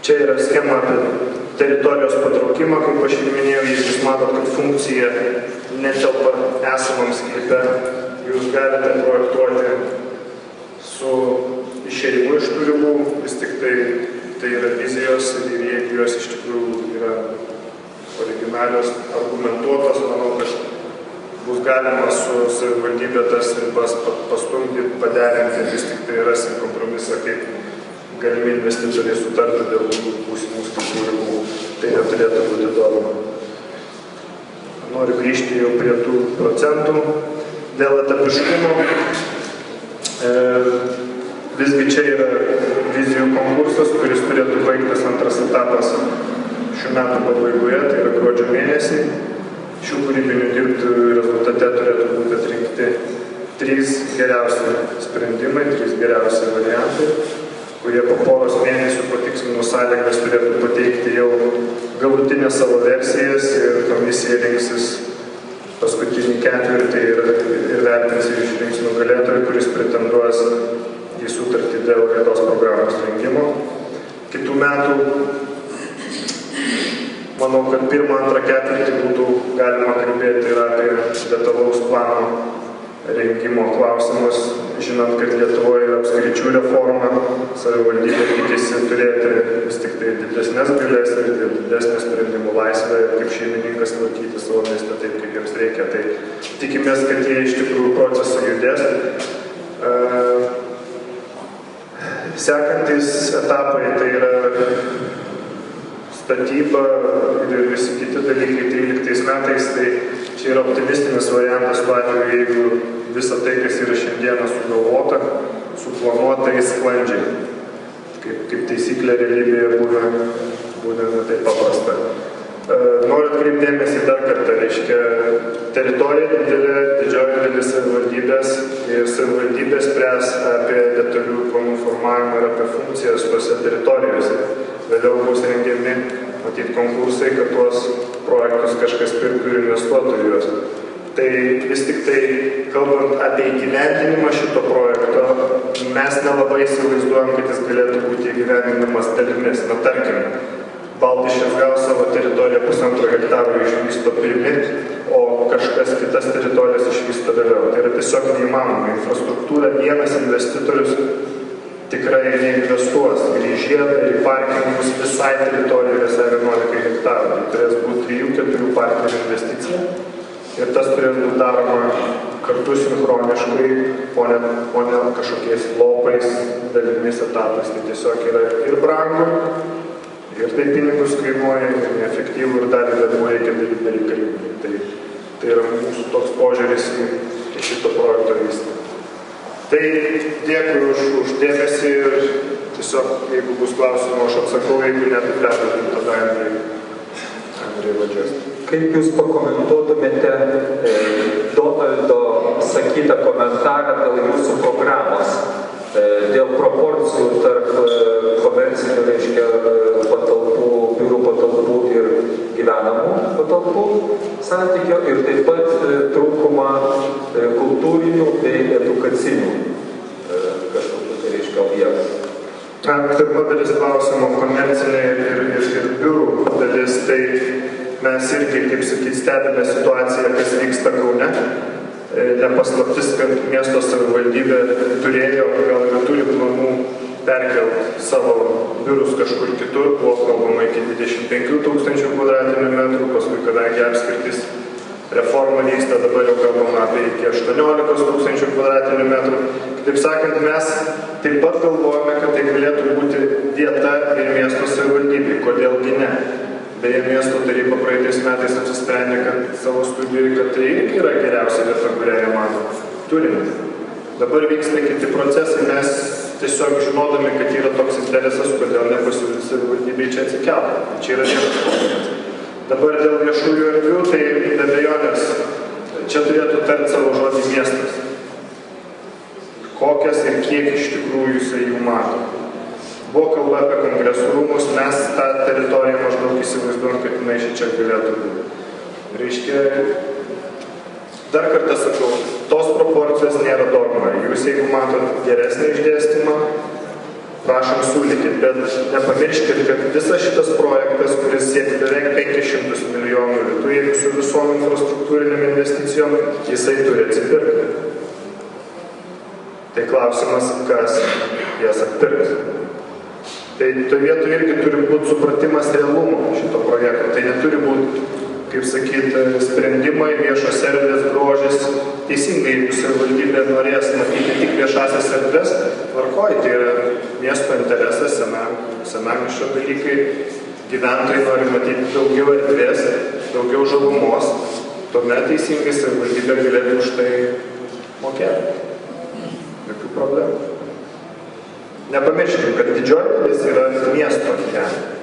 Čia yra schema apie teritorijos patraukimą, kaip aš jau minėjau, jeigu jūs matot, kad funkcija netelpa esamam sklype, jūs galite projektuoti su išėjimu iš tų ribų, vis tik tai yra vizijos ir jeigu jos iš tikrųjų yra originalios, argumentuotos, manau, kad bus galima su savivaldybė tas ribas pastumti, paderinti, vis tik tai rasim kompromisą, kaip galimi investitoriai sutarti dėl būsimų skirtų ribų. Tai neturėtų būti daroma. Noriu grįžti jau prie tų procentų. Dėl etapiškumo, visgi čia yra vizijų konkursas, kuris turėtų baigtas antras etapas šių metų pabaigoje, tai yra gruodžio mėnesį. Šių kūrybinių dirbtuvių rezultate turėtų būti atrinkti 3 geriausi sprendimai, 3 geriausi variantai, kurie po poros mėnesių patikslinus sąlygas turėtų pateikti jau galutinę savo versijas ir komisija rinksis paskutinį ketvirtį ir vertins ir išrinks nugalėtojų, kuris pretenduos į sutartį dėl kitos programos rengimo. Kitų metų, manau, kad 1-2 ketvirtį būtų galima kalbėti ir apie detalaus plano rengimo klausimus, žinant, kad Lietuvoje yra apskričių reforma, savivaldybė tikisi turėti vis tik tai didesnės galės ir didesnę sprendimų laisvę ir kaip šeimininkas tvarkyti savo miestą taip, kaip jiems reikia. Tai tikimės, kad jie iš tikrųjų procesą judės. Sekantis etapai tai yra statyba ir visi kiti dalykai 13 metais, tai čia yra optimistinis variantas tuo atveju, jeigu visą tai, kas yra šiandieną sugalvota, suplanuota į sklandžiai. Kaip taisyklė realybėje būna taip paprasta. Noriu atkreipdėmėsi dar kartą, reiškia, teritorija didelė, didžioji dalis savivaldybės ir savivaldybės spręs apie detalių planų formavimą ir apie funkcijas tose teritorijose. Vėliau bus rengiami, matyt, konkursai, kad tuos projektus kažkas pirktų ir investuotų į juos. Tai vis tik tai, kalbant apie įgyvendinimą šito projekto, mes nelabai įsivaizduojam, kad jis galėtų būti įgyvendinamas dalimis. Na, tarkim, Baltišės gaus savo teritoriją 1,5 hektarų išvysto pirmi, o kažkas kitas teritorijas išvysto vėliau. Tai yra tiesiog neįmanoma. Infrastruktūra vienas investitorius tikrai neinvestuos grįžėdą ir į parkingus visai teritorijoje 11 hektarų. Tai turės būti 3-4 partnerių investicija ir tas turės būti daroma kartu sinchroniškai, o ne kažkokiais lopais, dalimis etapais. Tai tiesiog yra ir brangu, ir tai pinigus kainuoja, ir neefektyvų, ir dalį darbų reikia daryti nereikalingų. Tai yra mūsų toks požiūris į šito projekto vystymą. Tai dėkui už dėmesį ir tiesiog, jeigu bus klausimų, aš atsakau, jeigu neperduotum tada Andrei Vadžias. Kaip jūs pakomentuotumėte Donaldo sakytą komentarą dėl jūsų programos, dėl proporcijų tarp komercinių, reiškia, patalpų, biurų patalpų ir gyvenamų patalpų santykio ir taip pat trūkumą kultūrinių bei edukacinių kažkokių, tai reiškia, objektų? Pirma dalis klausimo, komercinė ir biurų dalis, tai mes irgi, kaip sakyti, stebime situaciją, kas vyksta Kaune. Nepaslaptis, kad miesto savivaldybė turėjo, gal ir turi planų perkelti savo biurus kažkur kitur, buvo kalbama iki 25 000 kvadratinių, paskui, kadangi apskritis reforma vyksta, dabar jau kalbama apie iki 18 000 kvadratinių. Kitaip sakant, mes taip pat galvojame, kad tai galėtų būti vieta ir miesto savivaldybė, kodėlgi ne. Beje, miesto taryba praeitais metais apsisprendė, kad savo studijai, kad tai irgi yra geriausia vieta, kurią jie mano turime. Dabar vyksta kiti procesai, mes tiesiog žinodami, kad yra toks interesas, kodėl nepasiūlyti savivaldybei čia atsikelti. Čia yra vienas procesas. Dabar dėl viešųjų erdvių, tai be abejonės, čia turėtų tarti savo žodį miestas. Kokias ir kiek iš tikrųjų jisai jų mato. Buvo kalba apie kongresų rūmus, mes tą teritoriją maždaug įsivaizduojam, kad jinai čia galėtų būti. Reiškia, dar kartą sakau, tos proporcijos nėra dogma. Jūs, jeigu matot geresnį išdėstymą, prašom siūlykit, bet nepamirškit, kad visas šitas projektas, kuris siekia beveik 500 milijonų litų, jeigu su visom infrastruktūriniam investicijom, jisai turi atsipirkti. Tai klausimas, kas jas atpirks. Tai toje vietoje irgi turi būti supratimas realumo šito projekto. Tai neturi būti, kaip sakyti, sprendimai, viešos erdvės, grožis. Teisingai, jeigu savivaldybė norės matyti tik viešasias erdvės, tvarkoj, tai yra miesto interesas, senamiesčio dalykai, gyventojai nori matyti daugiau erdvės, daugiau žalumos, tuomet teisingai savivaldybė galėtų už tai mokėti. Jokių problemų. Nepamirškime, kad didžioji dalis yra miesto žemė.